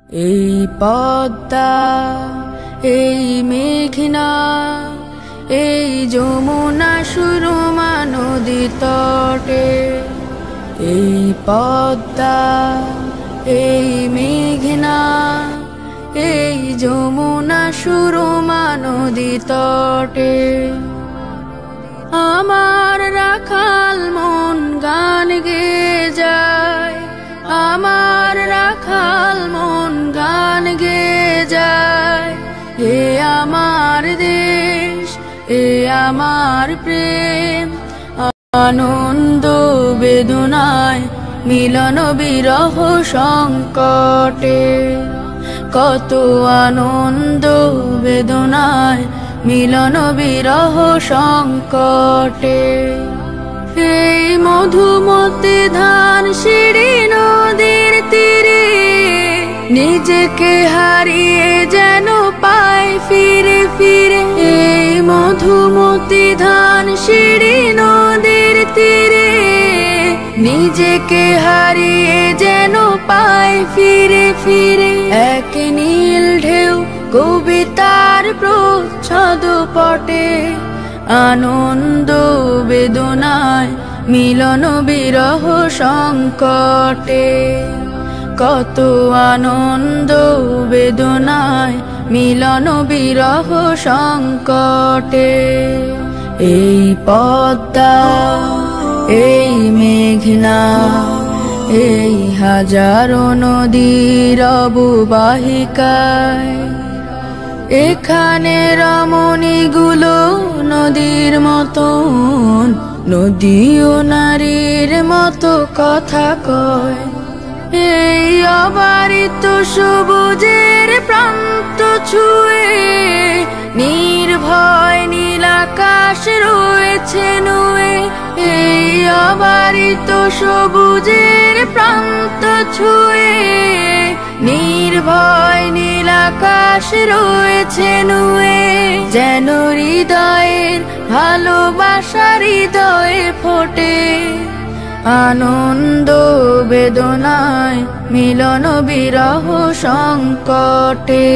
এই পদ্মা, এই মেঘনা, এই যমুনা সুরমা নদী তটে। এই পদ্মা, এই মেঘনা, এই যমুনা সুরমা নদী তটে। আমার রাখাল মন গান গেয়ে যায়, আমার রাখাল মন গান গেয়ে যায়। এ আমার দেশ, এ আমার প্রেম, আনন্দ বেদনায় মিলন বিরহ সংকটে। কত আনন্দ বেদনায় মিলন বিরহ সংকটে। এই মধুমতি ধান সিঁড়ি নদীর তীরে, নিজেকে হারিয়ে যেন পাই ফিরে ফিরে। এই মধুমতি ধান সিঁড়ি নদীর তীরে, নিজেকে হারিয়ে যেন পাই ফিরে ফিরে। এক নীল ঢেউ কবিতার প্রচ্ছদ পটে, আনন্দ বেদনায় মিলন বিরহ সংকটে। কত আনন্দ বেদনায় মিলন বিরহ সংকটে। এই পদ্মা, এই মেঘনা, এই হাজারো নদীর অববাহিকায়, এখানে রমণীগুলো নদীর মতন, নদী ও নারীর মতো কথা কয়। এই অবারিত সবুজের প্রান্ত ছুঁয়ে নির্ভয় নীলাকাশ রয়েছে নুয়ে। এই অবারিত সবুজের প্রান্ত ছুঁয়ে নির্ভয় নীলাকাশ রয়েছে নুয়ে। যেন হৃদয়ের ভালোবাসা হৃদয়ে ফোটে, আনন্দ বেদনায় মিলন বিরহ সংকটে।